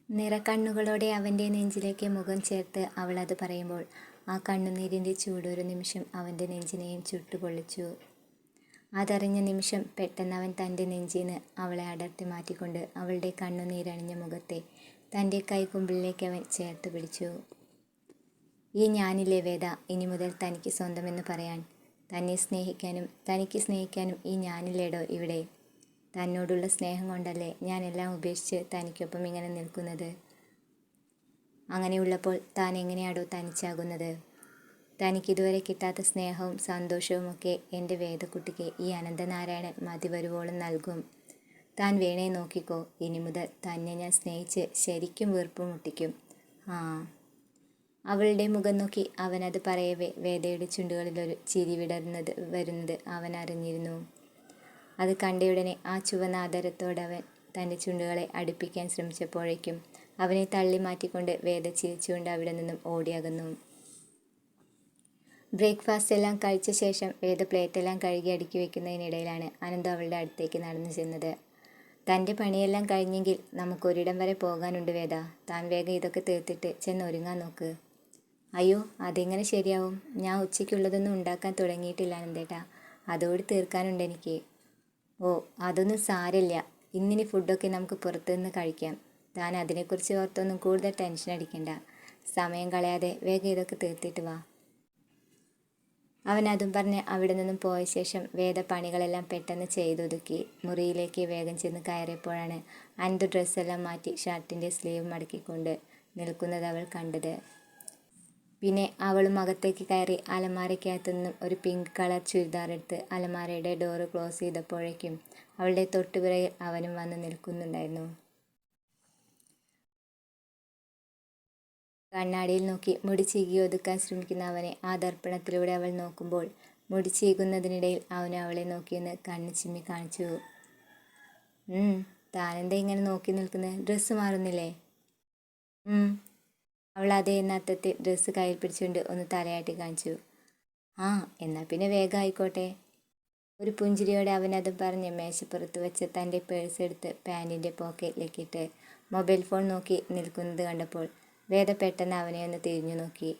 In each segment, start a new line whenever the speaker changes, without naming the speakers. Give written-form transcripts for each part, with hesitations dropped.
നിറക്കണ്ണുകളോടെ അവൻ്റെ നെഞ്ചിലേക്ക് മുഖം ചേർത്ത് അവൾ അത് പറയുമ്പോൾ ആ കണ്ണുനീരിൻ്റെ ചൂട് ഒരു നിമിഷം അവൻ്റെ നെഞ്ചിനെയും ചുട്ടുപൊള്ളിച്ചു. അതറിഞ്ഞ നിമിഷം പെട്ടെന്ന് അവൻ തൻ്റെ നെഞ്ചിന്ന് അവളെ അടർത്തി മാറ്റിക്കൊണ്ട് അവളുടെ കണ്ണുനീരണിഞ്ഞ മുഖത്തെ തൻ്റെ കൈക്കുമ്പിളിലേക്ക് അവൻ ചേർത്ത് പിടിച്ചു. ഈ ഞാനില്ലേ വേദ ഇനി മുതൽ തനിക്ക് സ്വന്തമെന്ന് പറയാൻ? തന്നെ സ്നേഹിക്കാനും തനിക്ക് സ്നേഹിക്കാനും ഈ ഞാനില്ലേടോ ഇവിടെ? തന്നോടുള്ള സ്നേഹം കൊണ്ടല്ലേ ഞാനെല്ലാം ഉപേക്ഷിച്ച് തനിക്കൊപ്പം ഇങ്ങനെ നിൽക്കുന്നത്? അങ്ങനെയുള്ളപ്പോൾ താൻ എങ്ങനെയാടോ തനിച്ചാകുന്നത്? തനിക്കിതുവരെ കിട്ടാത്ത സ്നേഹവും സന്തോഷവുമൊക്കെ എൻ്റെ വേദക്കുട്ടിക്ക് ഈ അനന്തനാരായണൻ മതി വരുവോളം നൽകും. താൻ വേണേ നോക്കിക്കോ, ഇനി മുതൽ തന്നെ ഞാൻ സ്നേഹിച്ച് ശരിക്കും വീർപ്പ് മുട്ടിക്കും. ആ. അവളുടെ മുഖം നോക്കി അവനത് പറയവേ വേദയുടെ ചുണ്ടുകളിലൊരു ചിരി വരുന്നത് അവൻ അറിഞ്ഞിരുന്നു. അത് കണ്ടയുടനെ ആ ചുവന്ന ആദരത്തോടവൻ തൻ്റെ ചുണ്ടുകളെ അടുപ്പിക്കാൻ ശ്രമിച്ചപ്പോഴേക്കും അവനെ തള്ളി മാറ്റിക്കൊണ്ട് വേദ ചിരിച്ചുകൊണ്ട് അവിടെ നിന്നും ഓടിയകന്നു. ബ്രേക്ക്ഫാസ്റ്റ് എല്ലാം കഴിച്ച ശേഷം വേദ പ്ലേറ്റെല്ലാം കഴുകി അടുക്കി വെക്കുന്നതിനിടയിലാണ് അനന്തു അവളുടെ അടുത്തേക്ക് നടന്നു ചെന്നത്. തൻ്റെ പണിയെല്ലാം കഴിഞ്ഞെങ്കിൽ നമുക്കൊരിടം വരെ പോകാനുണ്ട് വേദ. താൻ വേഗം ഇതൊക്കെ തീർത്തിട്ട് ചെന്നൊരുങ്ങാൻ നോക്ക്. അയ്യോ, അതെങ്ങനെ ശരിയാവും? ഞാൻ ഉച്ചയ്ക്കുള്ളതൊന്നും ഉണ്ടാക്കാൻ തുടങ്ങിയിട്ടില്ല അനന്തേട്ടാ. അതോടെ തീർക്കാനുണ്ട് എനിക്ക്. ഓ, അതൊന്നും സാരമില്ല. ഇന്നിനി ഫുഡൊക്കെ നമുക്ക് പുറത്തുനിന്ന് കഴിക്കാം. താൻ അതിനെക്കുറിച്ച് ഓർത്തൊന്നും കൂടുതൽ ടെൻഷൻ അടിക്കണ്ട. സമയം കളയാതെ വേഗം ഇതൊക്കെ തീർത്തിട്ട് വാ. അവൻ അതും പറഞ്ഞ് അവിടെ നിന്നും പോയ ശേഷം വേദ പണികളെല്ലാം പെട്ടെന്ന് ചെയ്തൊതുക്കി മുറിയിലേക്ക് വേഗം ചെന്ന് കയറിയപ്പോഴാണ് അനന്തു ഡ്രസ്സെല്ലാം മാറ്റി ഷർട്ടിൻ്റെ സ്ലീവ് മടക്കിക്കൊണ്ട് നിൽക്കുന്നത് അവൾ കണ്ടത്. പിന്നെ അവളും അകത്തേക്ക് കയറി അലമാരയ്ക്കകത്തു നിന്നും ഒരു പിങ്ക് കളർ ചുരിദാർ എടുത്ത് അലമാരയുടെ ഡോറ് ക്ലോസ് ചെയ്തപ്പോഴേക്കും അവളുടെ തൊട്ടുപിറകിൽ അവനും വന്ന് നിൽക്കുന്നുണ്ടായിരുന്നു. കണ്ണാടിയിൽ നോക്കി മുടി ചീകി ഒതുക്കാൻ ശ്രമിക്കുന്ന അവനെ ആ ദർപ്പണത്തിലൂടെ അവൾ നോക്കുമ്പോൾ മുടി ചീകുന്നതിനിടയിൽ അവന് അവളെ നോക്കിയെന്ന് കണ്ണ് ചിമ്മി കാണിച്ചു. താനെന്താ ഇങ്ങനെ നോക്കി നിൽക്കുന്നത്? ഡ്രസ്സ് മാറുന്നില്ലേ? അവൾ അതേ എന്ന അർത്ഥത്തിൽ ഡ്രസ്സ് കയ്യിൽ പിടിച്ചുകൊണ്ട് ഒന്ന് തലയാട്ടി കാണിച്ചു. ആ, എന്നാൽ പിന്നെ വേഗം ആയിക്കോട്ടെ. ഒരു പുഞ്ചിരിയോടെ അവനതും പറഞ്ഞ് മേശപ്പുറത്ത് വെച്ച് തൻ്റെ പേഴ്സ് എടുത്ത് പാൻറ്റിൻ്റെ പോക്കറ്റിലേക്കിട്ട് മൊബൈൽ ഫോൺ നോക്കി നിൽക്കുന്നത് കണ്ടപ്പോൾ വേദ പെട്ടെന്ന് അവനെ ഒന്ന് തിരിഞ്ഞു നോക്കി.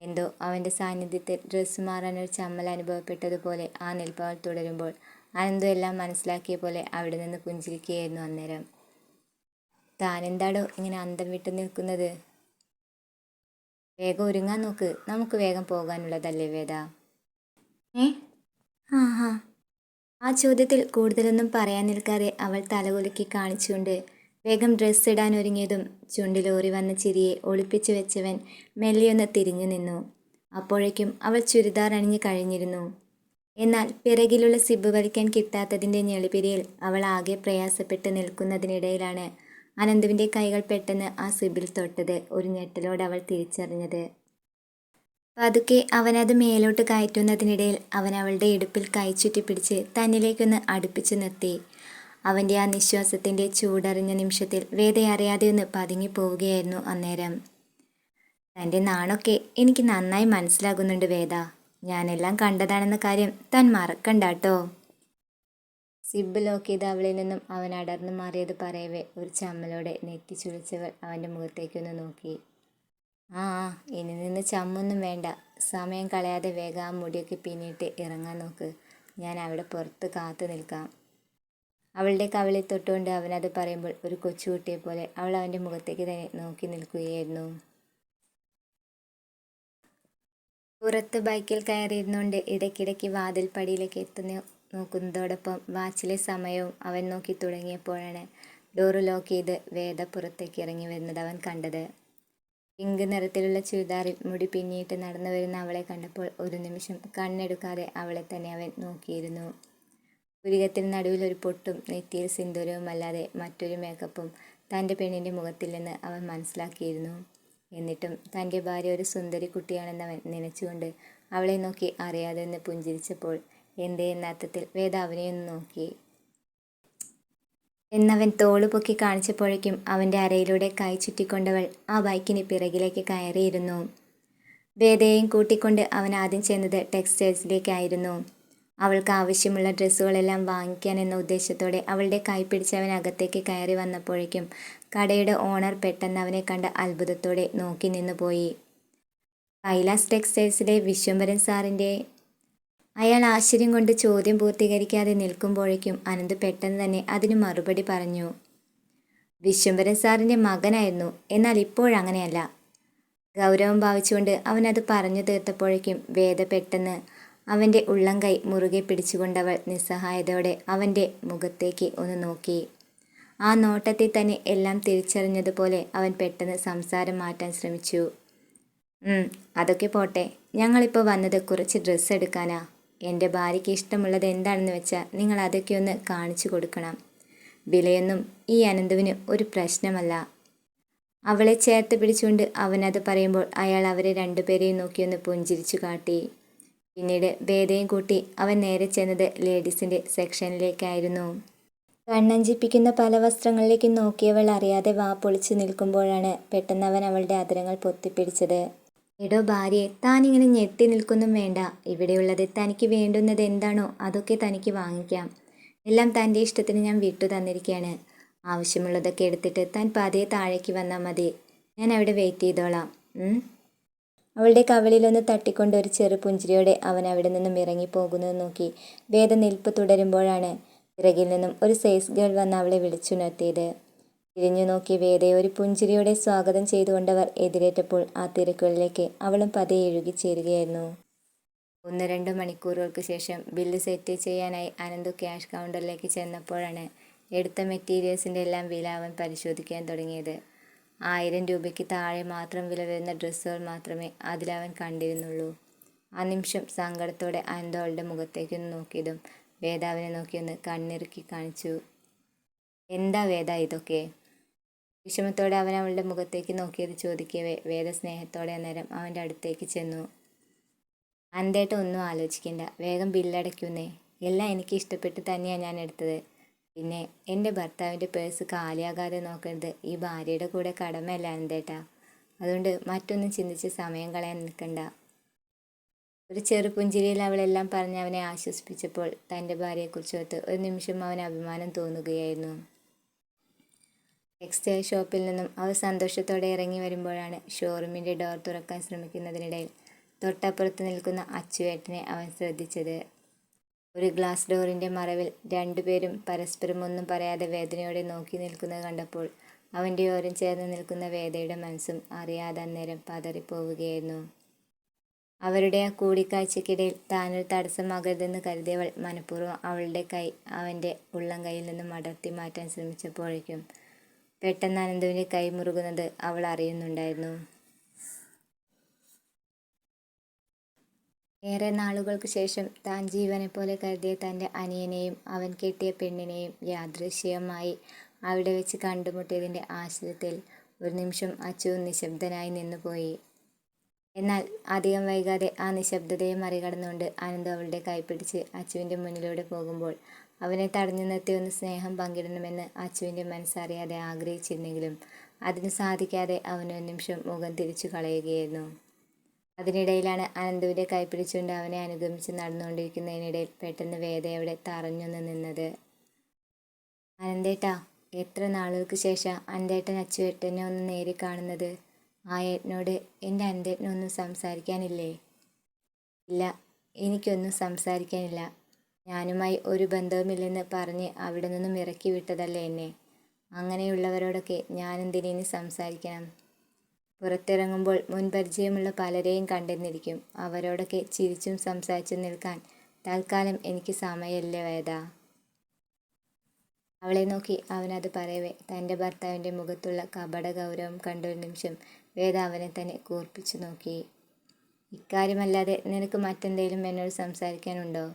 എന്തോ അവൻ്റെ സാന്നിധ്യത്തിൽ ഡ്രസ്സ് മാറാനൊരു ചമ്മൽ അനുഭവപ്പെട്ടതുപോലെ ആ നിൽപ്പ് അവൾ തുടരുമ്പോൾ അനന്തു എല്ലാം മനസ്സിലാക്കിയ പോലെ അവിടെ നിന്ന് പുഞ്ചിരിക്കുകയായിരുന്നു അന്നേരം. താനെന്താടോ ഇങ്ങനെ അന്തം വിട്ടു നിൽക്കുന്നത്? വേഗം ഒരുങ്ങാൻ നോക്ക്, നമുക്ക് വേഗം പോകാനുള്ളതല്ലേ വേദ? ആ ചോദ്യത്തിൽ കൂടുതലൊന്നും പറയാൻ നിൽക്കാതെ അവൾ തലകുലുക്കി കാണിച്ചുകൊണ്ട് വേഗം ഡ്രസ്സ് ഇടാൻ ഒരുങ്ങിയതും ചുണ്ടിലോറി വന്ന ചിരിയെ ഒളിപ്പിച്ചു വെച്ചവൻ മെല്ലിയൊന്ന് തിരിഞ്ഞു നിന്നു. അപ്പോഴേക്കും അവൾ ചുരിദാർ അണിഞ്ഞു കഴിഞ്ഞിരുന്നു. എന്നാൽ പിറകിലുള്ള സിബ് വലിക്കാൻ കിട്ടാത്തതിൻ്റെ ഞെളിപിരിയിൽ അവൾ ആകെ പ്രയാസപ്പെട്ട് നിൽക്കുന്നതിനിടയിലാണ് അനന്തുവിൻ്റെ കൈകൾ പെട്ടെന്ന് ആ സിബിൽ തൊട്ടത് ഒരു ഞെട്ടലോടെ അവൾ തിരിച്ചറിഞ്ഞത്. പതുക്കെ അവനത് മേലോട്ട് കയറ്റുന്നതിനിടയിൽ അവൻ അവളുടെ ഇടുപ്പിൽ കൈ ചുറ്റിപ്പിടിച്ച് തന്നിലേക്കൊന്ന് അടുപ്പിച്ചു നിർത്തി. അവൻ്റെ ആ നിശ്വാസത്തിൻ്റെ ചൂടറിഞ്ഞ നിമിഷത്തിൽ വേദ അറിയാതെ ഒന്ന് പതുങ്ങിപ്പോവുകയായിരുന്നു അന്നേരം. തൻ്റെ നാണൊക്കെ എനിക്ക് നന്നായി മനസ്സിലാകുന്നുണ്ട് വേദ. ഞാനെല്ലാം കണ്ടതാണെന്ന കാര്യം താൻ മറക്കണ്ടാട്ടോ. സിബ് ലോക്ക് ചെയ്ത് അവളിൽ നിന്നും അവൻ അടർന്നു മാറിയത് പറയവേ ഒരു ചമ്മലോടെ നെറ്റി ചുളിച്ചവൾ അവൻ്റെ മുഖത്തേക്കൊന്ന് നോക്കി. ആ, ഇനി നിന്ന് ചമ്മൊന്നും വേണ്ട. സമയം കളയാതെ വേഗം ആ മുടിയൊക്കെ പിന്നിട്ട് ഇറങ്ങാൻ നോക്ക്. ഞാൻ അവിടെ പുറത്ത് കാത്തു നിൽക്കാം. അവളുടെ കവിളിൽ തൊട്ടുകൊണ്ട് അവനത് പറയുമ്പോൾ ഒരു കൊച്ചുകുട്ടിയെ പോലെ അവൾ അവൻ്റെ മുഖത്തേക്ക് തന്നെ നോക്കി നിൽക്കുകയായിരുന്നു. പുറത്ത് ബൈക്കിൽ കയറിയിരുന്നുകൊണ്ട് ഇടയ്ക്കിടയ്ക്ക് വാതിൽപ്പടിയിലേക്ക് നോക്കുന്നതോടൊപ്പം വാച്ചിലെ സമയവും അവൻ നോക്കി തുടങ്ങിയപ്പോഴാണ് ഡോറ് ലോക്ക് ചെയ്ത് വേദ പുറത്തേക്ക് ഇറങ്ങി വരുന്നത് അവൻ കണ്ടത്. പിങ്ക് നിറത്തിലുള്ള ചുരിദാറിൽ മുടി പിന്നിയിട്ട് നടന്നു വരുന്ന അവളെ കണ്ടപ്പോൾ ഒരു നിമിഷം കണ്ണെടുക്കാതെ അവളെ തന്നെ അവൻ നോക്കിയിരുന്നു. പുരികത്തിന് നടുവിൽ ഒരു പൊട്ടും നെറ്റിയിൽ സിന്ദൂരവുമല്ലാതെ മറ്റൊരു മേക്കപ്പും തൻ്റെ പെണ്ണിൻ്റെ മുഖത്തില്ലെന്ന് അവൻ മനസ്സിലാക്കിയിരുന്നു. എന്നിട്ടും തൻ്റെ ഭാര്യ ഒരു സുന്ദരി കുട്ടിയാണെന്നവൻ നനച്ചുകൊണ്ട് അവളെ നോക്കി അറിയാതെ ഒന്ന് പുഞ്ചിരിച്ചപ്പോൾ എന്തേ എന്ന അർത്ഥത്തിൽ വേദ അവനെയൊന്ന് നോക്കി. എന്നവൻ തോള് പൊക്കി കാണിച്ചപ്പോഴേക്കും അവൻ്റെ അരയിലൂടെ കൈ ചുറ്റിക്കൊണ്ടവൾ ആ ബൈക്കിന് പിറകിലേക്ക് കയറിയിരുന്നു. വേദയെയും കൂട്ടിക്കൊണ്ട് അവൻ ആദ്യം ചെന്നത് ടെക്സ്റ്റൈൽസിലേക്കായിരുന്നു. അവൾക്ക് ആവശ്യമുള്ള ഡ്രസ്സുകളെല്ലാം വാങ്ങിക്കാൻ എന്ന ഉദ്ദേശത്തോടെ അവളുടെ കൈ പിടിച്ച് അവൻ അകത്തേക്ക് കയറി വന്നപ്പോഴേക്കും കടയുടെ ഓണർ പെട്ടെന്ന് അവനെ കണ്ട അത്ഭുതത്തോടെ നോക്കി നിന്നു പോയി. കൈലാസ് ടെക്സ്റ്റൈൽസിലെ വിശ്വംഭരൻ സാറിൻ്റെ... അയാൾ ആശ്ചര്യം കൊണ്ട് ചോദ്യം പൂർത്തീകരിക്കാതെ നിൽക്കുമ്പോഴേക്കും അനന്ത് പെട്ടെന്ന് തന്നെ അതിന് മറുപടി പറഞ്ഞു. വിശ്വംഭരൻ സാറിൻ്റെ മകനായിരുന്നു, എന്നാൽ ഇപ്പോഴങ്ങനെയല്ല. ഗൗരവം ഭാവിച്ചുകൊണ്ട് അവനത് പറഞ്ഞു തീർത്തപ്പോഴേക്കും വേദ പെട്ടെന്ന് അവൻ്റെ ഉള്ളം കൈ മുറുകെ പിടിച്ചുകൊണ്ടവൾ നിസ്സഹായതയോടെ അവൻ്റെ മുഖത്തേക്ക് ഒന്ന് നോക്കി. ആ നോട്ടത്തിൽ തന്നെ എല്ലാം തിരിച്ചറിഞ്ഞതുപോലെ അവൻ പെട്ടെന്ന് സംസാരം മാറ്റാൻ ശ്രമിച്ചു. അതൊക്കെ പോട്ടെ, ഞങ്ങളിപ്പോൾ വന്നത് കുറച്ച് ഡ്രസ്സ് എടുക്കാനാ. എൻ്റെ ഭാര്യയ്ക്ക് ഇഷ്ടമുള്ളത് എന്താണെന്ന് വെച്ചാൽ നിങ്ങൾ അതൊക്കെ ഒന്ന് കാണിച്ചു കൊടുക്കണം. വിലയൊന്നും ഈ അനന്തുവിന് ഒരു പ്രശ്നമല്ല. അവളെ ചേർത്ത് പിടിച്ചുകൊണ്ട് അവനത് പറയുമ്പോൾ അയാൾ അവരെ രണ്ടുപേരെയും നോക്കിയൊന്ന് പുഞ്ചിരിച്ചു കാട്ടി. പിന്നീട് വേദയും കൂട്ടി അവൻ നേരെ ചെന്നത് ലേഡീസിൻ്റെ സെക്ഷനിലേക്കായിരുന്നു. കണ്ണഞ്ചിപ്പിക്കുന്ന പല വസ്ത്രങ്ങളിലേക്ക് നോക്കിയവൾ അറിയാതെ വാ പൊളിച്ചു നിൽക്കുമ്പോഴാണ് പെട്ടെന്ന് അവൻ അവളുടെ അധരങ്ങൾ പൊത്തിപ്പിടിച്ചത്. എടോ ഭാര്യയെ, താനിങ്ങനെ ഞെട്ടി നിൽക്കൊന്നും വേണ്ട. ഇവിടെയുള്ളത് തനിക്ക് വേണ്ടുന്നത് എന്താണോ അതൊക്കെ തനിക്ക് വാങ്ങിക്കാം. എല്ലാം തൻ്റെ ഇഷ്ടത്തിന് ഞാൻ വിട്ടു തന്നിരിക്കുകയാണ്. ആവശ്യമുള്ളതൊക്കെ എടുത്തിട്ട് താൻ പതിയെ താഴേക്ക് വന്നാൽ മതി. ഞാൻ അവിടെ വെയിറ്റ് ചെയ്തോളാം. അവളുടെ കവിളിലൊന്ന് തട്ടിക്കൊണ്ട് ഒരു ചെറു പുഞ്ചിരിയോടെ അവൻ അവിടെ നിന്നും ഇറങ്ങിപ്പോകുന്നത് നോക്കി വേദ നിൽപ്പ് തുടരുമ്പോഴാണ് പിറകിൽ നിന്നും ഒരു സെയിൽസ് ഗേൾ വന്ന് അവളെ വിളിച്ചുണർത്തിയത്. തിരിഞ്ഞു നോക്കി വേദയെ ഒരു പുഞ്ചിരിയോടെ സ്വാഗതം ചെയ്തുകൊണ്ടവർ എതിരേറ്റപ്പോൾ ആ തിരക്കുകളിലേക്ക് അവളും പതിയെ ഇഴുകിച്ചേരുകയായിരുന്നു. 1-2 മണിക്കൂറുകൾക്ക് ശേഷം ബില്ല് സെറ്റ് ചെയ്യാനായി അനന്തു ക്യാഷ് കൗണ്ടറിലേക്ക് ചെന്നപ്പോഴാണ് എടുത്ത മെറ്റീരിയൽസിൻ്റെ എല്ലാം വില അവൻ പരിശോധിക്കാൻ തുടങ്ങിയത്. 1000 രൂപയ്ക്ക് താഴെ മാത്രം വില വരുന്ന ഡ്രസ്സുകൾ മാത്രമേ അതിലവൻ കണ്ടിരുന്നുള്ളൂ. ആ നിമിഷം സങ്കടത്തോടെ അനന്തു അവളുടെ മുഖത്തേക്കൊന്ന് നോക്കിയതും വേദ അവനെ നോക്കിയൊന്ന് കണ്ണിറുക്കി കാണിച്ചു. എന്താ വേദ ഇതൊക്കെ? വിഷമത്തോടെ അവൻ അവളുടെ മുഖത്തേക്ക് നോക്കിയത് ചോദിക്കവേ വേദ സ്നേഹത്തോടെ അന്നേരം അവൻ്റെ അടുത്തേക്ക് ചെന്നു. അന്തേട്ട ഒന്നും ആലോചിക്കണ്ട, വേഗം ബില്ലടയ്ക്കുന്നേ. എല്ലാം എനിക്ക് ഇഷ്ടപ്പെട്ട് തന്നെയാണ് ഞാൻ എടുത്തത്. പിന്നെ എൻ്റെ ഭർത്താവിൻ്റെ പേഴ്സ് കാലിയാകാതെ നോക്കരുത് ഈ ഭാര്യയുടെ കൂടെ കടമയല്ല അനന്തേട്ടാ. അതുകൊണ്ട് മറ്റൊന്നും ചിന്തിച്ച് സമയം കളയാൻ നിൽക്കണ്ട. ഒരു ചെറുപുഞ്ചിരിയിൽ അവളെല്ലാം പറഞ്ഞ് അവനെ ആശ്വസിപ്പിച്ചപ്പോൾ തൻ്റെ ഭാര്യയെക്കുറിച്ചോർത്ത് ഒരു നിമിഷം അവന് അഭിമാനം തോന്നുകയായിരുന്നു. ടെക്സ്റ്റൈൽ ഷോപ്പിൽ നിന്നും അവർ സന്തോഷത്തോടെ ഇറങ്ങി വരുമ്പോഴാണ് ഷോറൂമിൻ്റെ ഡോർ തുറക്കാൻ ശ്രമിക്കുന്നതിനിടയിൽ തൊട്ടപ്പുറത്ത് നിൽക്കുന്ന അച്ചുവേട്ടനെ അവൻ ശ്രദ്ധിച്ചത്. ഒരു ഗ്ലാസ് ഡോറിൻ്റെ മറവിൽ രണ്ടുപേരും പരസ്പരം ഒന്നും പറയാതെ വേദനയോടെ നോക്കി നിൽക്കുന്നത് കണ്ടപ്പോൾ അവൻ്റെ ഓരം ചേർന്ന് നിൽക്കുന്ന വേദയുടെ മനസ്സും അറിയാതെ അന്നേരം പതറിപ്പോവുകയായിരുന്നു. അവരുടെ ആ കൂടിക്കാഴ്ചയ്ക്കിടയിൽ താനൊരു തടസ്സമാകരുതെന്ന് കരുതിയവൾ മനഃപൂർവ്വം അവളുടെ കൈ അവൻ്റെ ഉള്ളം കൈയിൽ നിന്നും അടർത്തി മാറ്റാൻ ശ്രമിച്ചപ്പോഴേക്കും പെട്ടെന്ന് അനന്തുവിൻ്റെ കൈ മുറുകുന്നത് അവൾ അറിയുന്നുണ്ടായിരുന്നു. ഏറെ നാളുകൾക്ക് ശേഷം താൻ ജീവനെപ്പോലെ കരുതിയ തൻ്റെ അനിയനെയും അവൻ കെട്ടിയ പെണ്ണിനെയും യാദൃശ്ചികമായി അവിടെ വെച്ച് കണ്ടുമുട്ടിയതിൻ്റെ ആശ്ചര്യത്തിൽ ഒരു നിമിഷം അച്ചു നിശബ്ദനായി നിന്നുപോയി. എന്നാൽ അധികം വൈകാതെ ആ നിശബ്ദതയെ മറികടന്നുകൊണ്ട് അനന്തു അവളുടെ കൈപിടിച്ച് അച്ചുവിൻ്റെ മുന്നിലൂടെ പോകുമ്പോൾ അവനെ തടഞ്ഞു നിർത്തി ഒന്ന് സ്നേഹം പങ്കിടണമെന്ന് അച്ചുവിൻ്റെ മനസ്സറിയാതെ ആഗ്രഹിച്ചിരുന്നെങ്കിലും അതിന് സാധിക്കാതെ അവനൊരു നിമിഷം മുഖം തിരിച്ചു കളയുകയായിരുന്നു. അതിനിടയിലാണ് അനന്തുവിൻ്റെ കൈപിടിച്ചുകൊണ്ട് അവനെ അനുഗമിച്ച് നടന്നുകൊണ്ടിരിക്കുന്നതിനിടയിൽ പെട്ടെന്ന് വേദയവിടെ തറഞ്ഞൊന്ന് നിന്നത്. അനന്തേട്ടാ, എത്ര നാളുകൾക്ക് ശേഷം അനന്തേട്ടൻ അച്ചുവേട്ടനെ ഒന്ന് നേരി കാണുന്നത്. ആ ഏട്ടനോട് എൻ്റെ അനന്തേട്ടനൊന്നും സംസാരിക്കാനില്ലേ? ഇല്ല, എനിക്കൊന്നും സംസാരിക്കാനില്ല. ഞാനുമായി ഒരു ബന്ധവുമില്ലെന്ന് പറഞ്ഞ് അവിടെ നിന്നും ഇറക്കി വിട്ടതല്ലേ എന്നെ. അങ്ങനെയുള്ളവരോടൊക്കെ ഞാനെന്തിനേനി സംസാരിക്കണം? പുറത്തിറങ്ങുമ്പോൾ മുൻപരിചയമുള്ള പലരെയും കണ്ടെന്നിരിക്കും. അവരോടൊക്കെ ചിരിച്ചും സംസാരിച്ചും നിൽക്കാൻ തൽക്കാലം എനിക്ക് സമയമില്ല വേദ. അവളെ നോക്കി അവനത് പറയവേ തൻ്റെ ഭർത്താവിൻ്റെ മുഖത്തുള്ള കപട ഗൗരവം കണ്ടൊരു നിമിഷം വേദ അവനെ തന്നെ കൂർപ്പിച്ചു നോക്കി. ഇക്കാര്യമല്ലാതെ നിനക്ക് മറ്റെന്തെങ്കിലും എന്നോട് സംസാരിക്കാനുണ്ടോ?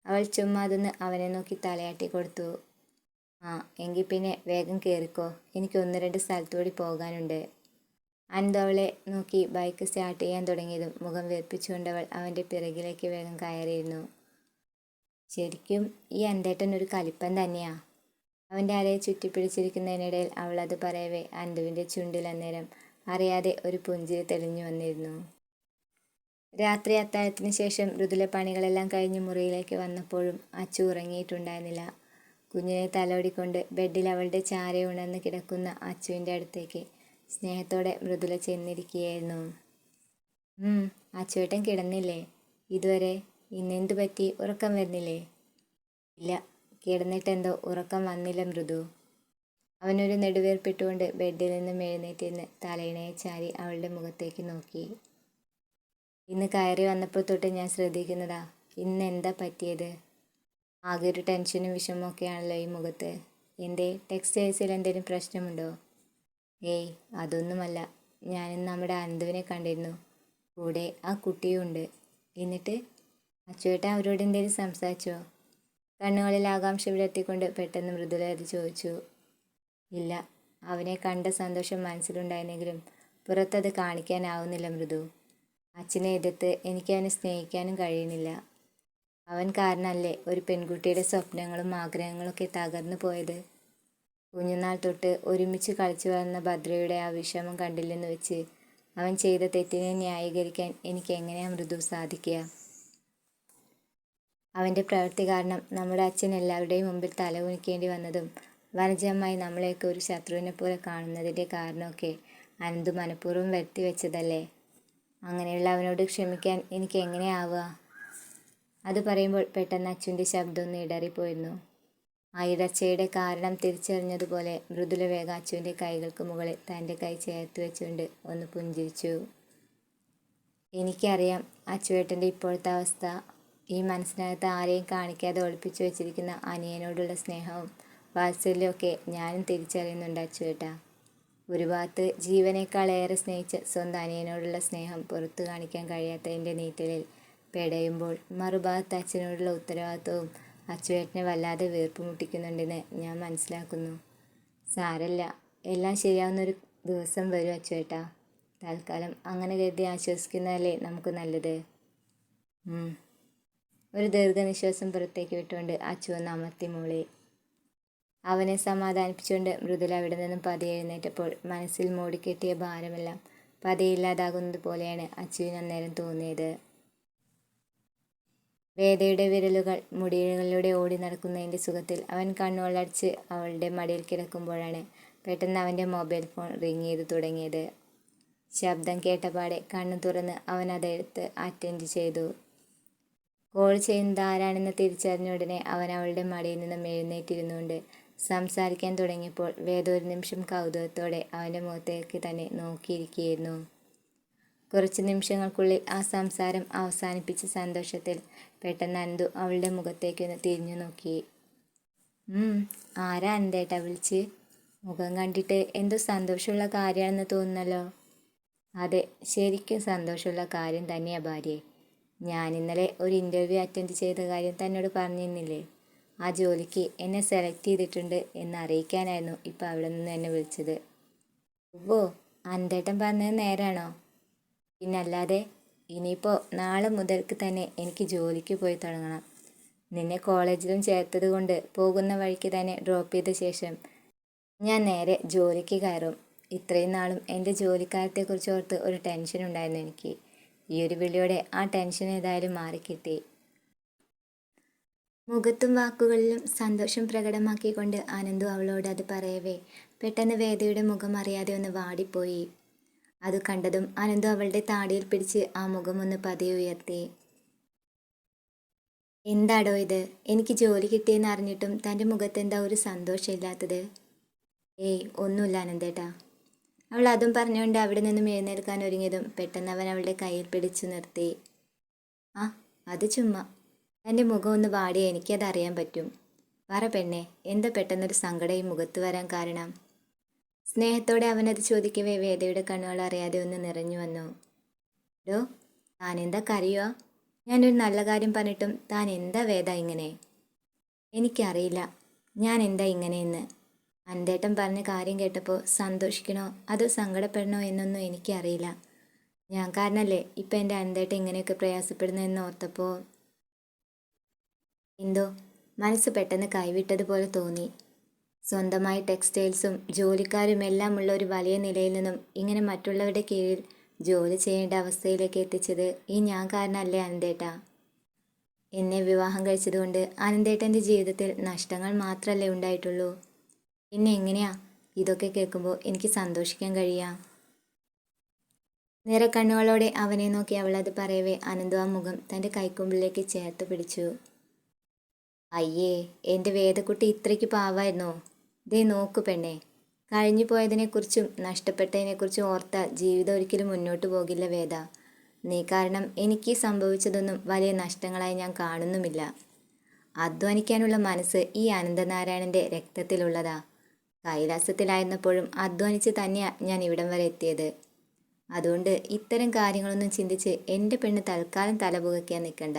അവൾ ചുമ്മാതൊന്ന് അവനെ നോക്കി തലയാട്ടി കൊടുത്തു. ആ, എങ്കിൽ പിന്നെ വേഗം കയറിക്കോ, എനിക്ക് 1-2 സ്ഥലത്തുകൂടി പോകാനുണ്ട്. അനന്തു അവളെ നോക്കി ബൈക്ക് സ്റ്റാർട്ട് ചെയ്യാൻ തുടങ്ങിയതും മുഖം വീർപ്പിച്ചുകൊണ്ടവൾ അവൻ്റെ പിറകിലേക്ക് വേഗം കയറിയിരുന്നു. ശരിക്കും ഈ അനന്തേട്ടൻ ഒരു കലിപ്പൻ തന്നെയാ. അവൻ്റെ അരയെ ചുറ്റിപ്പിടിച്ചിരിക്കുന്നതിനിടയിൽ അവൾ അത് പറയവേ അനന്തുവിൻ്റെ ചുണ്ടിൽ അന്നേരം അറിയാതെ ഒരു പുഞ്ചിരി തെളിഞ്ഞു വന്നിരുന്നു. രാത്രി അത്താഴത്തിന് ശേഷം മൃദുല പണികളെല്ലാം കഴിഞ്ഞ് മുറിയിലേക്ക് വന്നപ്പോഴും അച്ചു ഉറങ്ങിയിട്ടുണ്ടായിരുന്നില്ല. കുഞ്ഞിനെ തലോടിക്കൊണ്ട് ബെഡിൽ അവളുടെ ചാരെ ഉണർന്ന് കിടക്കുന്ന അച്ചുവിൻ്റെ അടുത്തേക്ക് സ്നേഹത്തോടെ മൃദുല ചെന്നിരിക്കുകയായിരുന്നു. അച്ചുവേട്ടൻ കിടന്നില്ലേ ഇതുവരെ? ഇന്നെന്തു പറ്റി, ഉറക്കം വരുന്നില്ലേ? ഇല്ല, കിടന്നിട്ടെന്തോ ഉറക്കം വന്നില്ല മൃദു. അവനൊരു നെടുവേർപ്പിട്ടുകൊണ്ട് ബെഡിൽ നിന്നും എഴുന്നേറ്റിരുന്ന് തലയിണയെ ചാരി അവളുടെ മുഖത്തേക്ക് നോക്കി. ഇന്ന് കയറി വന്നപ്പോൾ തൊട്ട് ഞാൻ ശ്രദ്ധിക്കുന്നതാ, ഇന്ന് എന്താ പറ്റിയത്? ആകെ ഒരു ടെൻഷനും വിഷമമൊക്കെയാണല്ലോ ഈ മുഖത്ത്. എന്തേ, ടെക്സ്റ്റൈൽസിൽ എന്തെങ്കിലും പ്രശ്നമുണ്ടോ? ഏയ്, അതൊന്നുമല്ല. ഞാനിന്ന് നമ്മുടെ അനന്തുവിനെ കണ്ടിരുന്നു. കൂടെ ആ കുട്ടിയും ഉണ്ട്. എന്നിട്ട് അച്ചുവേട്ടൻ അവരോട് എന്തെങ്കിലും സംസാരിച്ചോ? കണ്ണുകളിൽ ആകാംക്ഷ വിടർത്തിക്കൊണ്ട് പെട്ടെന്ന് മൃദുല അത് ചോദിച്ചു. ഇല്ല, അവനെ കണ്ട സന്തോഷം മനസ്സിലുണ്ടായിരുന്നെങ്കിലും പുറത്തത് കാണിക്കാനാവുന്നില്ല മൃദു. അച്ഛനെ എതിർത്ത് എനിക്ക് അവനെ സ്നേഹിക്കാനും കഴിയുന്നില്ല. അവൻ കാരണമല്ലേ ഒരു പെൺകുട്ടിയുടെ സ്വപ്നങ്ങളും ആഗ്രഹങ്ങളൊക്കെ തകർന്നു പോയത്. കുഞ്ഞുനാൾ തൊട്ട് ഒരുമിച്ച് കളിച്ചു വളർന്ന ഭദ്രയുടെ ആ വിഷമം കണ്ടില്ലെന്ന് വെച്ച് അവൻ ചെയ്ത തെറ്റിനെ ന്യായീകരിക്കാൻ എനിക്ക് എങ്ങനെയാ മൃദു സാധിക്കുക? അവൻ്റെ പ്രവൃത്തി കാരണം നമ്മുടെ അച്ഛൻ എല്ലാവരുടെയും മുമ്പിൽ തലകുനിക്കേണ്ടി വന്നതും വനജമായി നമ്മളെയൊക്കെ ഒരു ശത്രുവിനെ പോലെ കാണുന്നതിൻ്റെ കാരണമൊക്കെ അനന്തു മനഃപൂർവ്വം വരുത്തി വെച്ചതല്ലേ. അങ്ങനെയുള്ള അവനോട് ക്ഷമിക്കാൻ എനിക്ക് എങ്ങനെയാവുക? അത് പറയുമ്പോൾ പെട്ടെന്ന് അച്ഛൻ്റെ ശബ്ദം ഒന്ന് ഇടറിപ്പോയിരുന്നു. ആ ഇടർച്ചയുടെ കാരണം തിരിച്ചറിഞ്ഞതുപോലെ മൃദുല വേഗം അച്ചുവിൻ്റെ കൈകൾക്ക് മുകളിൽ തൻ്റെ കൈ ചേർത്ത് വെച്ചുകൊണ്ട് ഒന്ന് പുഞ്ചിരിച്ചു. എനിക്കറിയാം അച്ചുവേട്ടൻ്റെ ഇപ്പോഴത്തെ അവസ്ഥ. ഈ മനസ്സിനകത്ത് ആരെയും കാണിക്കാതെ ഒളിപ്പിച്ചു വെച്ചിരിക്കുന്ന അനിയനോടുള്ള സ്നേഹവും വാത്സല്യമൊക്കെ ഞാനും തിരിച്ചറിയുന്നുണ്ട് അച്ചുവേട്ടാ. ഒരു ഭാഗത്ത് ജീവനേക്കാൾ ഏറെ സ്നേഹിച്ച സ്വന്തം അനിയനോടുള്ള സ്നേഹം പുറത്തു കാണിക്കാൻ കഴിയാത്ത എൻ്റെ നീറ്റലിൽ പെടയുമ്പോൾ മറുഭാഗത്ത് അച്ഛനോടുള്ള ഉത്തരവാദിത്വവും അച്ചുവേട്ടനെ വല്ലാതെ വീർപ്പ് മുട്ടിക്കുന്നുണ്ടെന്ന് ഞാൻ മനസ്സിലാക്കുന്നു. സാരല്ല, എല്ലാം ശരിയാവുന്നൊരു ദിവസം വരും അച്ചുവേട്ടാ. തൽക്കാലം അങ്ങനെ കരുതി ആശ്വസിക്കുന്നതല്ലേ നമുക്ക് നല്ലത്. ഒരു ദീർഘനിശ്വാസം പുറത്തേക്ക് വിട്ടുകൊണ്ട് അച്ചു ഒന്ന് അമർത്തി മൂളി. അവനെ സമാധാനിപ്പിച്ചുകൊണ്ട് മൃദുല അവിടെ നിന്നും പതിയെ എഴുന്നേറ്റപ്പോൾ മനസ്സിൽ മൂടിക്കെട്ടിയ ഭാരമെല്ലാം പതിയില്ലാതാകുന്നത് പോലെയാണ് അച്ചുവിന് അന്നേരം തോന്നിയത്. വേദയുടെ വിരലുകൾ മുടിയിഴകളിലൂടെ ഓടി നടക്കുന്നതിൻ്റെ സുഖത്തിൽ അവൻ കണ്ണുകളടച്ച് അവളുടെ മടിയിൽ കിടക്കുമ്പോഴാണ് പെട്ടെന്ന് അവൻ്റെ മൊബൈൽ ഫോൺ റിങ് ചെയ്ത് തുടങ്ങിയത്. ശബ്ദം കേട്ടപാടെ കണ്ണു തുറന്ന് അവൻ അതെടുത്ത് അറ്റൻഡ് ചെയ്തു. കോൾ ചെയ്യുന്നത് ആരാണെന്ന് തിരിച്ചറിഞ്ഞ ഉടനെ അവൻ അവളുടെ മടിയിൽ നിന്നും എഴുന്നേറ്റിരുന്നുകൊണ്ട് സംസാരിക്കാൻ തുടങ്ങിയപ്പോൾ വേദ ഒരു നിമിഷം കൗതുകത്തോടെ അവൻ്റെ മുഖത്തേക്ക് തന്നെ നോക്കിയിരിക്കുകയായിരുന്നു. കുറച്ച് നിമിഷങ്ങൾക്കുള്ളിൽ ആ സംസാരം അവസാനിപ്പിച്ച സന്തോഷത്തിൽ പെട്ടെന്ന് അനന്തു അവളുടെ മുഖത്തേക്കൊന്ന് തിരിഞ്ഞു നോക്കി. ആരാ അനന്തേട്ടാ വിളിച്ച്? മുഖം കണ്ടിട്ട് എന്തോ സന്തോഷമുള്ള കാര്യമാണെന്ന് തോന്നുന്നല്ലോ. അതെ, ശരിക്കും സന്തോഷമുള്ള കാര്യം തന്നെയാ ഭാര്യയെ. ഞാൻ ഇന്നലെ ഒരു ഇൻ്റർവ്യൂ അറ്റൻഡ് ചെയ്ത കാര്യം തന്നോട് പറഞ്ഞിരുന്നില്ലേ? ആ ജോലിക്ക് എന്നെ സെലക്ട് ചെയ്തിട്ടുണ്ട് എന്ന് അറിയിക്കാനായിരുന്നു ഇപ്പോൾ അവിടെ നിന്ന് എന്നെ വിളിച്ചത്. ഓ, അനന്തേട്ടൻ പറഞ്ഞത് നേരാണോ? പിന്നല്ലാതെ. ഇനിയിപ്പോൾ നാളെ മുതൽക്ക് തന്നെ എനിക്ക് ജോലിക്ക് പോയി തുടങ്ങണം. നിന്നെ കോളേജിലും ചേർത്തത് കൊണ്ട് പോകുന്ന വഴിക്ക് തന്നെ ഡ്രോപ്പ് ചെയ്ത ശേഷം ഞാൻ നേരെ ജോലിക്ക് കയറും. ഇത്രയും നാളും എൻ്റെ ജോലിക്കാര്യത്തെക്കുറിച്ച് ഓർത്ത് ഒരു ടെൻഷൻ ഉണ്ടായിരുന്നു എനിക്ക്. ഈ ഒരു വിളിയോടെ ആ ടെൻഷൻ ഏതായാലും മാറിക്കിട്ടി. മുഖത്തും വാക്കുകളിലും സന്തോഷം പ്രകടമാക്കിക്കൊണ്ട് അനന്തു അവളോട് അത് പറയവേ പെട്ടെന്ന് വേദയുടെ മുഖം അറിയാതെ ഒന്ന് വാടിപ്പോയി. അത് കണ്ടതും അനന്തു അവളുടെ താടിയിൽ പിടിച്ച് ആ മുഖം ഒന്ന് പതിയെ ഉയർത്തി. എന്താടോ ഇത്? എനിക്ക് ജോലി കിട്ടിയെന്ന് അറിഞ്ഞിട്ടും തൻ്റെ മുഖത്ത് എന്താ ഒരു സന്തോഷമില്ലാത്തത്? ഏയ്, ഒന്നുമില്ല അനന്തേട്ടാ. അവൾ അതും പറഞ്ഞുകൊണ്ട് അവിടെ നിന്നും എഴുന്നേൽക്കാൻ ഒരുങ്ങിയതും പെട്ടെന്ന് അവൻ അവളുടെ കയ്യിൽ പിടിച്ചു നിർത്തി. ആ, അത് ചുമ്മാ. എൻ്റെ മുഖം ഒന്ന് വാടിയ എനിക്കതറിയാൻ പറ്റും. പറ പെണ്ണെ, എന്താ പെട്ടെന്നൊരു സങ്കടം ഈ മുഖത്ത് വരാൻ കാരണം? സ്നേഹത്തോടെ അവനത് ചോദിക്കവേ വേദയുടെ കണ്ണുകൾ അറിയാതെ ഒന്ന് നിറഞ്ഞു വന്നു. ഡോ, താൻ എന്താ കരയുക? ഞാനൊരു നല്ല കാര്യം പറഞ്ഞിട്ടും താൻ എന്താ വേദ ഇങ്ങനെ? എനിക്കറിയില്ല ഞാൻ എന്താ ഇങ്ങനെയെന്ന്. അനന്തേട്ടൻ പറഞ്ഞ കാര്യം കേട്ടപ്പോൾ സന്തോഷിക്കണോ അതോ സങ്കടപ്പെടണോ എന്നൊന്നും എനിക്കറിയില്ല. ഞാൻ കാരണല്ലേ ഇപ്പം എൻ്റെ അനന്തേട്ടൻ ഇങ്ങനെയൊക്കെ പ്രയാസപ്പെടുന്നതെന്ന് ഓർത്തപ്പോൾ എന്തോ മനസ്സ് പെട്ടെന്ന് കൈവിട്ടതുപോലെ തോന്നി. സ്വന്തമായി ടെക്സ്റ്റൈൽസും ജോലിക്കാരും എല്ലാം ഉള്ള ഒരു വലിയ നിലയിൽ നിന്നും ഇങ്ങനെ മറ്റുള്ളവരുടെ കീഴിൽ ജോലി ചെയ്യേണ്ട അവസ്ഥയിലേക്ക് എത്തിച്ചത് ഈ ഞാൻ കാരണമല്ലേ അനന്തേട്ടാ? എന്നെ വിവാഹം കഴിച്ചതുകൊണ്ട് അനന്തേട്ടൻ്റെ ജീവിതത്തിൽ നഷ്ടങ്ങൾ മാത്രമല്ലേ ഉണ്ടായിട്ടുള്ളൂ? പിന്നെ എങ്ങനെയാ ഇതൊക്കെ കേൾക്കുമ്പോൾ എനിക്ക് സന്തോഷിക്കാൻ കഴിയാ? നിറക്കണ്ണുകളോടെ അവനെ നോക്കി അവൾ അത് പറയവേ അനന്തു ആ മുഖം തൻ്റെ കൈക്കുമ്പിളിലേക്ക് ചേർത്ത് പിടിച്ചു. അയ്യേ, എൻ്റെ വേദക്കുട്ടി ഇത്രയ്ക്ക് പാവായിരുന്നോ? ദേ നോക്കു പെണ്ണെ, കഴിഞ്ഞു പോയതിനെക്കുറിച്ചും നഷ്ടപ്പെട്ടതിനെക്കുറിച്ചും ഓർത്ത ജീവിതം ഒരിക്കലും മുന്നോട്ട് പോകില്ല വേദ. നീ കാരണം എനിക്ക് സംഭവിച്ചതൊന്നും വലിയ നഷ്ടങ്ങളായി ഞാൻ കാണുന്നുമില്ല. അധ്വാനിക്കാനുള്ള മനസ്സ് ഈ അനന്തനാരായണൻ്റെ രക്തത്തിലുള്ളതാ. കൈലാസത്തിലായിരുന്നപ്പോഴും അധ്വാനിച്ച് തന്നെയാ ഞാൻ ഇവിടം വരെ എത്തിയത്. അതുകൊണ്ട് ഇത്തരം കാര്യങ്ങളൊന്നും ചിന്തിച്ച് എൻ്റെ പെണ്ണ് തൽക്കാലം തലപുകയ്ക്കാൻ നിൽക്കണ്ട.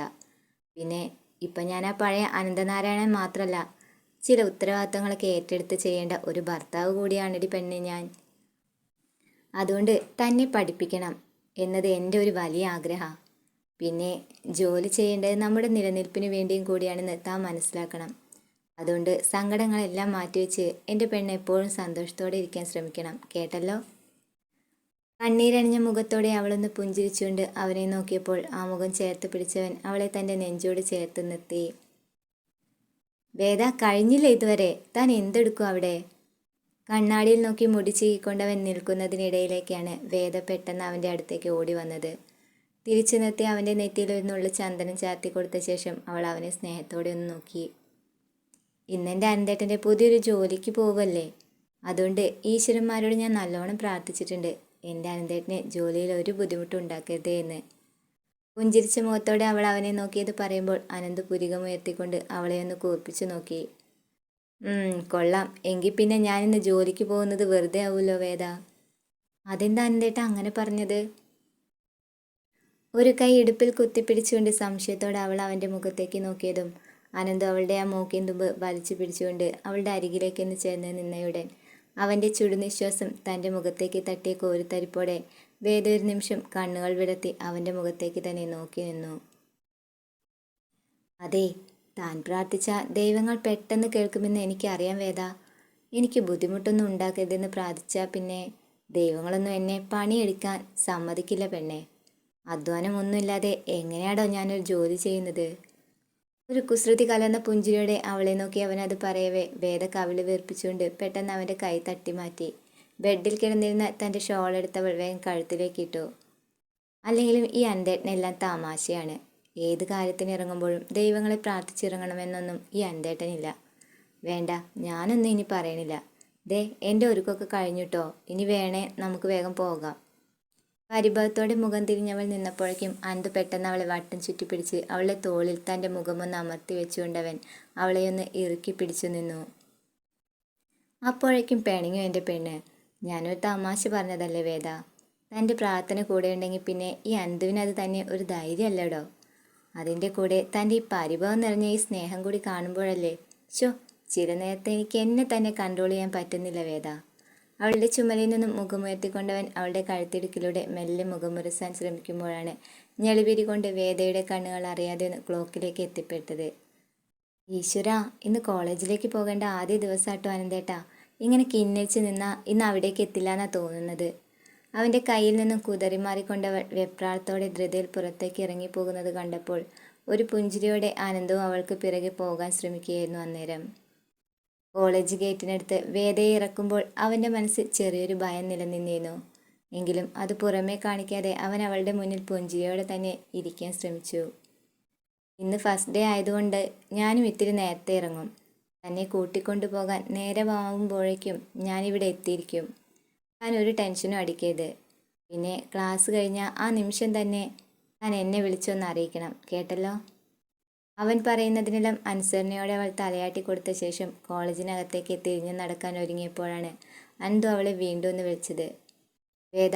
പിന്നെ ഇപ്പം ഞാൻ ആ പഴയ അനന്തനാരായണൻ മാത്രമല്ല, ചില ഉത്തരവാദിത്തങ്ങളൊക്കെ ഏറ്റെടുത്ത് ചെയ്യേണ്ട ഒരു ഭർത്താവ് കൂടിയാണിടി പെണ്ണ് ഞാൻ. അതുകൊണ്ട് തന്നെ പഠിപ്പിക്കണം എന്നത് എൻ്റെ ഒരു വലിയ ആഗ്രഹമാണ്. പിന്നെ ജോലി ചെയ്യേണ്ടത് നമ്മുടെ നിലനിൽപ്പിന് വേണ്ടിയും കൂടിയാണെന്ന് താൻ മനസ്സിലാക്കണം. അതുകൊണ്ട് സങ്കടങ്ങളെല്ലാം മാറ്റിവെച്ച് എൻ്റെ പെണ്ണ് എപ്പോഴും സന്തോഷത്തോടെ ഇരിക്കാൻ ശ്രമിക്കണം, കേട്ടല്ലോ? കണ്ണീരണിഞ്ഞ മുഖത്തോടെ അവളൊന്ന് പുഞ്ചിരിച്ചുകൊണ്ട് അവനെ നോക്കിയപ്പോൾ ആ മുഖം ചേർത്ത് പിടിച്ചവൻ അവളെ തൻ്റെ നെഞ്ചോട് ചേർത്ത് നിർത്തി. വേദ, കഴിഞ്ഞില്ല ഇതുവരെ? താൻ എന്തെടുക്കും അവിടെ? കണ്ണാടിയിൽ നോക്കി മുടി ചീകിക്കൊണ്ടവൻ നിൽക്കുന്നതിനിടയിലേക്കാണ് വേദ പെട്ടെന്ന് അവൻ്റെ അടുത്തേക്ക് ഓടി വന്നത്. തിരിച്ചു നിർത്തി അവൻ്റെ നെറ്റിയിൽ ഒരു നുള്ളു ചന്ദനം ചാർത്തി കൊടുത്ത ശേഷം അവൾ അവനെ സ്നേഹത്തോടെ ഒന്ന് നോക്കി. ഇന്നെൻ്റെ അനന്തേട്ടൻ്റെ പുതിയൊരു ജോലിക്ക് പോവല്ലേ? അതുകൊണ്ട് ഈശ്വരന്മാരോട് ഞാൻ നല്ലോണം പ്രാർത്ഥിച്ചിട്ടുണ്ട്, എൻ്റെ അനന്തേട്ടന് ജോലിയിൽ ഒരു ബുദ്ധിമുട്ടും ഉണ്ടാക്കരുതേ എന്ന്. പുഞ്ചിരിച്ച മുഖത്തോടെ അവൾ അവനെ നോക്കിയത് പറയുമ്പോൾ അനന്ത് പുരികമുയർത്തിക്കൊണ്ട് അവളെ ഒന്ന് കൂർപ്പിച്ചു നോക്കി. കൊള്ളാം, എങ്കിൽ പിന്നെ ഞാനിന്ന് ജോലിക്ക് പോകുന്നത് വെറുതെ ആവുമല്ലോ വേദ. അതെന്താ അനന്തേട്ട അങ്ങനെ പറഞ്ഞത്? ഒരു കൈ ഇടുപ്പിൽ കുത്തിപ്പിടിച്ചുകൊണ്ട് സംശയത്തോടെ അവൾ അവൻ്റെ മുഖത്തേക്ക് നോക്കിയതും അനന്ത് അവളുടെ ആ മൂക്കിൻ തുമ്പ് വലിച്ചു പിടിച്ചുകൊണ്ട് അവളുടെ അരികിലേക്ക് എന്ന് ചേർന്ന് നിന്നയുടൻ അവൻ്റെ ചുടുനിശ്വാസം തൻ്റെ മുഖത്തേക്ക് തട്ടിയ കോരിത്തരിപ്പോടെ വേദ ഒരു നിമിഷം കണ്ണുകൾ വിടർത്തി അവൻ്റെ മുഖത്തേക്ക് തന്നെ നോക്കി നിന്നു. അതെ, താൻ പ്രാർത്ഥിച്ച ദൈവങ്ങൾ പെട്ടെന്ന് കേൾക്കുമെന്ന് എനിക്കറിയാം വേദ. എനിക്ക് ബുദ്ധിമുട്ടൊന്നും ഉണ്ടാക്കരുതെന്ന് പ്രാർത്ഥിച്ചാൽ പിന്നെ ദൈവങ്ങളൊന്നും എന്നെ പണിയെടുക്കാൻ സമ്മതിക്കില്ല പെണ്ണെ. അധ്വാനമൊന്നുമില്ലാതെ എങ്ങനെയാടോ ഞാനൊരു ജോലി ചെയ്യുന്നത്? ഒരു കുസൃതി കലർന്ന പുഞ്ചിരിയോടെ അവളെ നോക്കി അവനത് പറയവേ വേദ കവിള് വീർപ്പിച്ചുകൊണ്ട് പെട്ടെന്ന് അവൻ്റെ കൈ തട്ടി മാറ്റി ബെഡിൽ കിടന്നിരുന്ന തൻ്റെ ഷോൾ എടുത്തവൾ വേഗം കഴുത്തിലേക്ക് ഇട്ടു. അല്ലെങ്കിലും ഈ അന്തേട്ടനെല്ലാം തമാശയാണ്. ഏത് കാര്യത്തിന് ഇറങ്ങുമ്പോഴും ദൈവങ്ങളെ പ്രാർത്ഥിച്ചിറങ്ങണമെന്നൊന്നും ഈ അന്തേട്ടനില്ല. വേണ്ട, ഞാനൊന്നും ഇനി പറയണില്ല. ദേ, എൻ്റെ ഒരുക്കൊക്കെ കഴിഞ്ഞിട്ടോ, ഇനി വേണേ നമുക്ക് വേഗം പോകാം. പരിഭവത്തോടെ മുഖം തിരിഞ്ഞവൾ നിന്നപ്പോഴേക്കും അന്തു പെട്ടെന്ന് അവളെ വട്ടം ചുറ്റിപ്പിടിച്ച് അവളുടെ തോളിൽ തൻ്റെ മുഖമൊന്ന് അമർത്തി വെച്ചുകൊണ്ടവൻ അവളെയൊന്ന് ഇറുക്കി പിടിച്ചു നിന്നു. അപ്പോഴേക്കും പിണങ്ങു എൻ്റെ പെണ്ണ്. ഞാനൊരു തമാശ പറഞ്ഞതല്ലേ വേദ. തൻ്റെ പ്രാർത്ഥന കൂടെ ഉണ്ടെങ്കിൽ പിന്നെ ഈ അന്തുവിനത് തന്നെ ഒരു ധൈര്യമല്ലടോ. അതിൻ്റെ കൂടെ തൻ്റെ ഈ പരിഭവം നിറഞ്ഞ ഈ സ്നേഹം കൂടി കാണുമ്പോഴല്ലേ ചില നേരത്തെ എനിക്ക് എന്നെ തന്നെ കൺട്രോൾ ചെയ്യാൻ പറ്റുന്നില്ല വേദ. അവളുടെ ചുമലിൽ നിന്നും മുഖമുയർത്തിക്കൊണ്ടവൻ അവളുടെ കഴുത്തിടുക്കിലൂടെ മെല്ലെ മുഖമുരസാൻ ശ്രമിക്കുമ്പോഴാണ് ഞെളിപിരി കൊണ്ട് വേദയുടെ കണ്ണുകൾ അറിയാതെ ഒന്ന് ക്ലോക്കിലേക്ക് എത്തിപ്പെട്ടത്. ഈശ്വര, ഇന്ന് കോളേജിലേക്ക് പോകേണ്ട ആദ്യ ദിവസമാട്ടോ അനന്തേട്ടാ. ഇങ്ങനെ കിന്നരിച്ച് നിന്നാ ഇന്ന് അവിടേക്ക് എത്തില്ല എന്നാ തോന്നുന്നത്. അവൻ്റെ കയ്യിൽ നിന്നും കുതറിമാറിക്കൊണ്ടവൾ വെപ്രാളത്തോടെ ധൃതിയിൽ പുറത്തേക്ക് ഇറങ്ങിപ്പോകുന്നത് കണ്ടപ്പോൾ ഒരു പുഞ്ചിരിയോടെ ആനന്ദവും അവൾക്ക് പിറകെ പോകാൻ ശ്രമിക്കുകയായിരുന്നു. അന്നേരം കോളേജ് ഗേറ്റിനടുത്ത് വേദയെ ഇറക്കുമ്പോൾ അവൻ്റെ മനസ്സിൽ ചെറിയൊരു ഭയം നിലനിന്നിരുന്നു. എങ്കിലും അത് പുറമേ കാണിക്കാതെ അവൻ അവളുടെ മുന്നിൽ പുഞ്ചിരിയോടെ തന്നെ ഇരിക്കാൻ ശ്രമിച്ചു. ഇന്ന് ഫസ്റ്റ് ഡേ ആയതുകൊണ്ട് ഞാനും ഇത്തിരി നേരത്തെ ഇറങ്ങും. തന്നെ കൂട്ടിക്കൊണ്ടു പോകാൻ നേരമാവുമ്പോഴേക്കും ഞാനിവിടെ എത്തിയിരിക്കും. താൻ ഒരു ടെൻഷനും അടിക്കരുത്. പിന്നെ ക്ലാസ് കഴിഞ്ഞാൽ ആ നിമിഷം തന്നെ താൻ എന്നെ വിളിച്ചൊന്ന് അറിയിക്കണം, കേട്ടല്ലോ? അവൻ പറയുന്നതിനെല്ലാം അനുസരണയോടെ അവൾ തലയാട്ടി കൊടുത്ത ശേഷം കോളേജിനകത്തേക്ക് തിരിഞ്ഞു നടക്കാൻ ഒരുങ്ങിയപ്പോഴാണ് അന്തു അവളെ വീണ്ടും ഒന്ന് വിളിച്ചത്. വേദ,